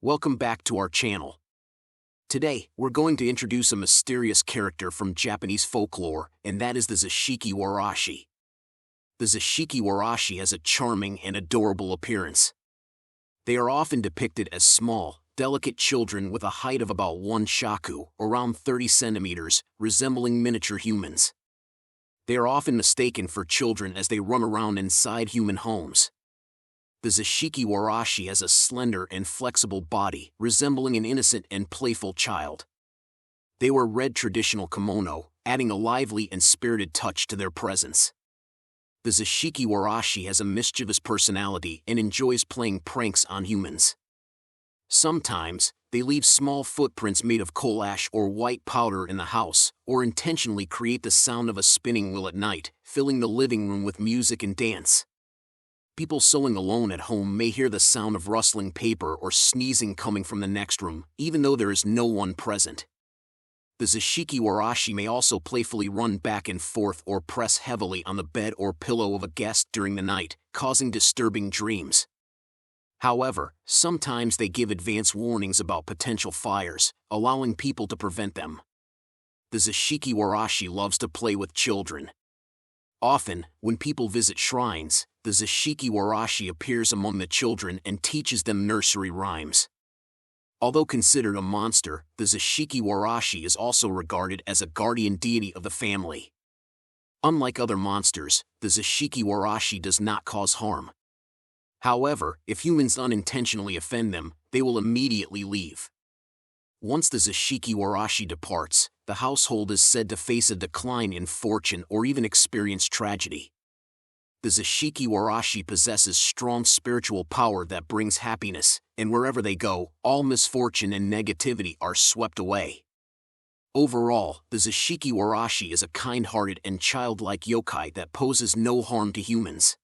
Welcome back to our channel. Today, we're going to introduce a mysterious character from Japanese folklore, and that is the Zashiki Warashi. The Zashiki Warashi has a charming and adorable appearance. They are often depicted as small, delicate children with a height of about 1 shaku, around 30 centimeters, resembling miniature humans. They are often mistaken for children as they run around inside human homes. The Zashiki Warashi has a slender and flexible body, resembling an innocent and playful child. They wear red traditional kimono, adding a lively and spirited touch to their presence. The Zashiki Warashi has a mischievous personality and enjoys playing pranks on humans. Sometimes, they leave small footprints made of coal ash or white powder in the house, or intentionally create the sound of a spinning wheel at night, filling the living room with music and dance. People sewing alone at home may hear the sound of rustling paper or sneezing coming from the next room, even though there is no one present. The Zashiki Warashi may also playfully run back and forth or press heavily on the bed or pillow of a guest during the night, causing disturbing dreams. However, sometimes they give advance warnings about potential fires, allowing people to prevent them. The Zashiki Warashi loves to play with children. Often, when people visit shrines, the Zashiki Warashi appears among the children and teaches them nursery rhymes. Although considered a monster, the Zashiki Warashi is also regarded as a guardian deity of the family. Unlike other monsters, the Zashiki Warashi does not cause harm. However, if humans unintentionally offend them, they will immediately leave. Once the Zashiki Warashi departs, the household is said to face a decline in fortune or even experience tragedy. The Zashiki Warashi possesses strong spiritual power that brings happiness, and wherever they go, all misfortune and negativity are swept away. Overall, the Zashiki Warashi is a kind-hearted and childlike yokai that poses no harm to humans.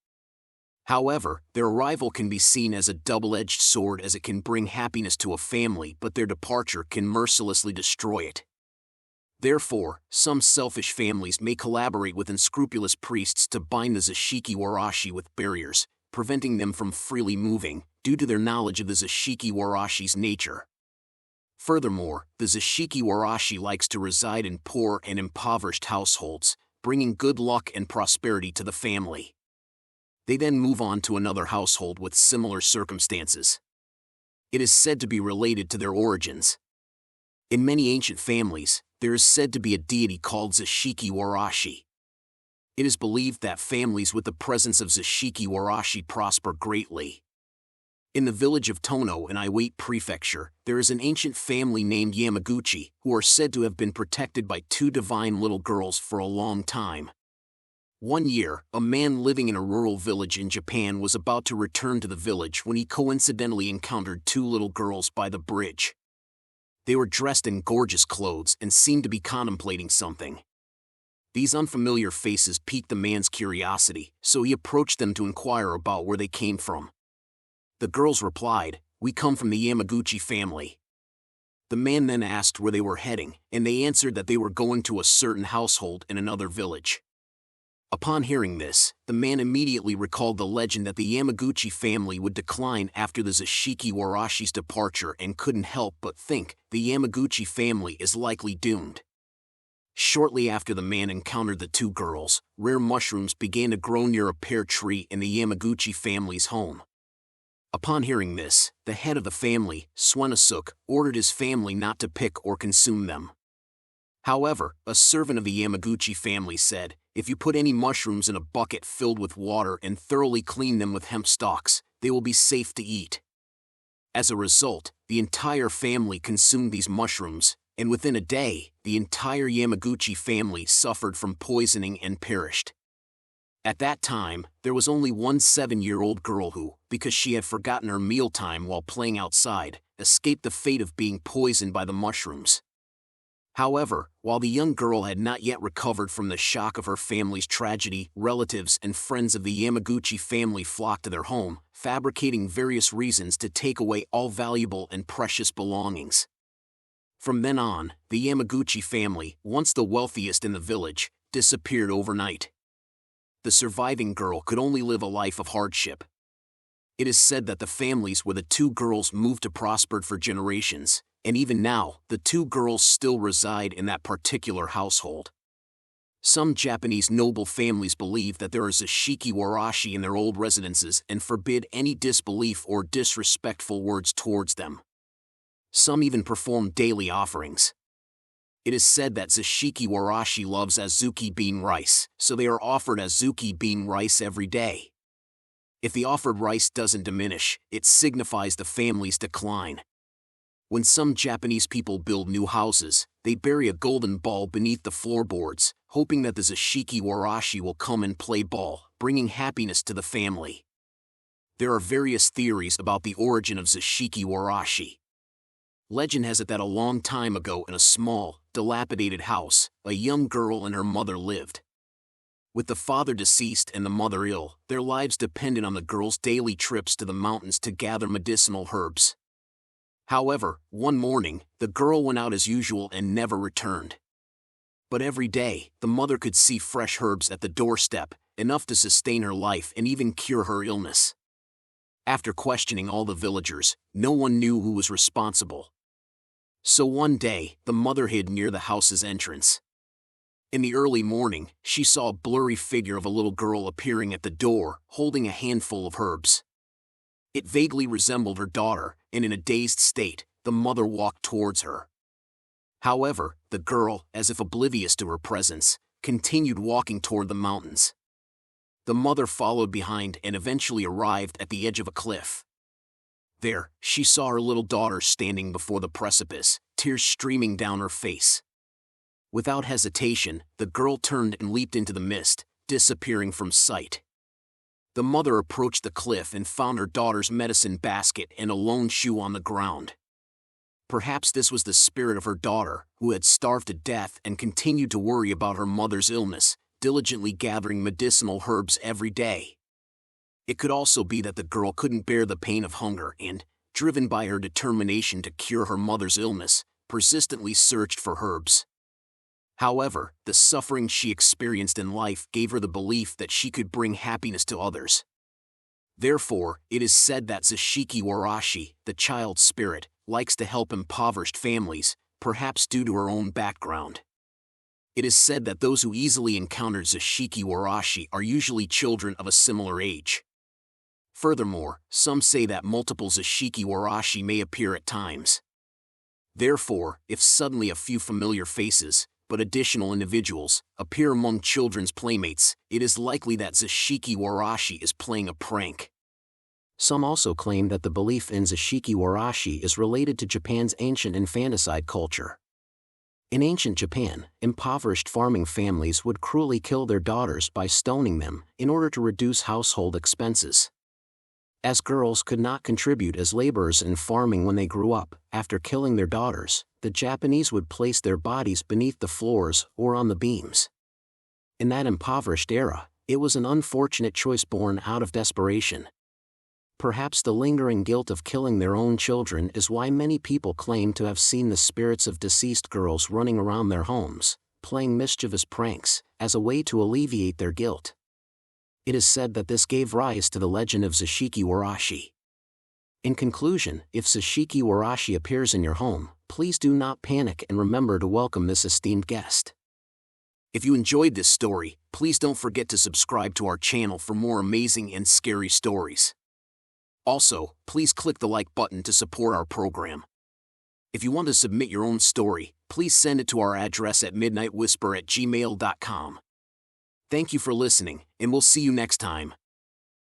However, their arrival can be seen as a double-edged sword, as it can bring happiness to a family, but their departure can mercilessly destroy it. Therefore, some selfish families may collaborate with unscrupulous priests to bind the Zashiki Warashi with barriers, preventing them from freely moving, due to their knowledge of the Zashiki Warashi's nature. Furthermore, the Zashiki Warashi likes to reside in poor and impoverished households, bringing good luck and prosperity to the family. They then move on to another household with similar circumstances. It is said to be related to their origins. In many ancient families, there is said to be a deity called Zashiki Warashi. It is believed that families with the presence of Zashiki Warashi prosper greatly. In the village of Tono in Iwate Prefecture, there is an ancient family named Yamaguchi, who are said to have been protected by 2 divine little girls for a long time. One year, a man living in a rural village in Japan was about to return to the village when he coincidentally encountered 2 little girls by the bridge. They were dressed in gorgeous clothes and seemed to be contemplating something. These unfamiliar faces piqued the man's curiosity, so he approached them to inquire about where they came from. The girls replied, "We come from the Yamaguchi family." The man then asked where they were heading, and they answered that they were going to a certain household in another village. Upon hearing this, the man immediately recalled the legend that the Yamaguchi family would decline after the Zashiki Warashi's departure and couldn't help but think the Yamaguchi family is likely doomed. Shortly after the man encountered the 2 girls, rare mushrooms began to grow near a pear tree in the Yamaguchi family's home. Upon hearing this, the head of the family, Suenasuk, ordered his family not to pick or consume them. However, a servant of the Yamaguchi family said, "If you put any mushrooms in a bucket filled with water and thoroughly clean them with hemp stalks, they will be safe to eat." As a result, the entire family consumed these mushrooms, and within a day, the entire Yamaguchi family suffered from poisoning and perished. At that time, there was only one 7-year-old girl who, because she had forgotten her mealtime while playing outside, escaped the fate of being poisoned by the mushrooms. However, while the young girl had not yet recovered from the shock of her family's tragedy, relatives and friends of the Yamaguchi family flocked to their home, fabricating various reasons to take away all valuable and precious belongings. From then on, the Yamaguchi family, once the wealthiest in the village, disappeared overnight. The surviving girl could only live a life of hardship. It is said that the families where the two girls moved to prospered for generations, and even now, the two girls still reside in that particular household. Some Japanese noble families believe that there is a Zashiki Warashi in their old residences and forbid any disbelief or disrespectful words towards them. Some even perform daily offerings. It is said that Zashiki Warashi loves azuki bean rice, so they are offered azuki bean rice every day. If the offered rice doesn't diminish, it signifies the family's decline. When some Japanese people build new houses, they bury a golden ball beneath the floorboards, hoping that the Zashiki Warashi will come and play ball, bringing happiness to the family. There are various theories about the origin of Zashiki Warashi. Legend has it that a long time ago in a small, dilapidated house, a young girl and her mother lived. With the father deceased and the mother ill, their lives depended on the girl's daily trips to the mountains to gather medicinal herbs. However, one morning, the girl went out as usual and never returned. But every day, the mother could see fresh herbs at the doorstep, enough to sustain her life and even cure her illness. After questioning all the villagers, no one knew who was responsible. So one day, the mother hid near the house's entrance. In the early morning, she saw a blurry figure of a little girl appearing at the door, holding a handful of herbs. It vaguely resembled her daughter, and in a dazed state, the mother walked towards her. However, the girl, as if oblivious to her presence, continued walking toward the mountains. The mother followed behind and eventually arrived at the edge of a cliff. There, she saw her little daughter standing before the precipice, tears streaming down her face. Without hesitation, the girl turned and leaped into the mist, disappearing from sight. The mother approached the cliff and found her daughter's medicine basket and a lone shoe on the ground. Perhaps this was the spirit of her daughter, who had starved to death and continued to worry about her mother's illness, diligently gathering medicinal herbs every day. It could also be that the girl couldn't bear the pain of hunger and, driven by her determination to cure her mother's illness, persistently searched for herbs. However, the suffering she experienced in life gave her the belief that she could bring happiness to others. Therefore, it is said that Zashiki Warashi, the child spirit, likes to help impoverished families, perhaps due to her own background. It is said that those who easily encounter Zashiki Warashi are usually children of a similar age. Furthermore, some say that multiple Zashiki Warashi may appear at times. Therefore, if suddenly a few familiar faces, but additional individuals, appear among children's playmates, it is likely that Zashiki Warashi is playing a prank. Some also claim that the belief in Zashiki Warashi is related to Japan's ancient infanticide culture. In ancient Japan, impoverished farming families would cruelly kill their daughters by stoning them in order to reduce household expenses. As girls could not contribute as laborers in farming when they grew up, after killing their daughters, the Japanese would place their bodies beneath the floors or on the beams. In that impoverished era, it was an unfortunate choice born out of desperation. Perhaps the lingering guilt of killing their own children is why many people claim to have seen the spirits of deceased girls running around their homes, playing mischievous pranks, as a way to alleviate their guilt. It is said that this gave rise to the legend of Zashiki Warashi. In conclusion, if Zashiki Warashi appears in your home, please do not panic and remember to welcome this esteemed guest. If you enjoyed this story, please don't forget to subscribe to our channel for more amazing and scary stories. Also, please click the like button to support our program. If you want to submit your own story, please send it to our address at midnightwhisper@gmail.com. Thank you for listening, and we'll see you next time.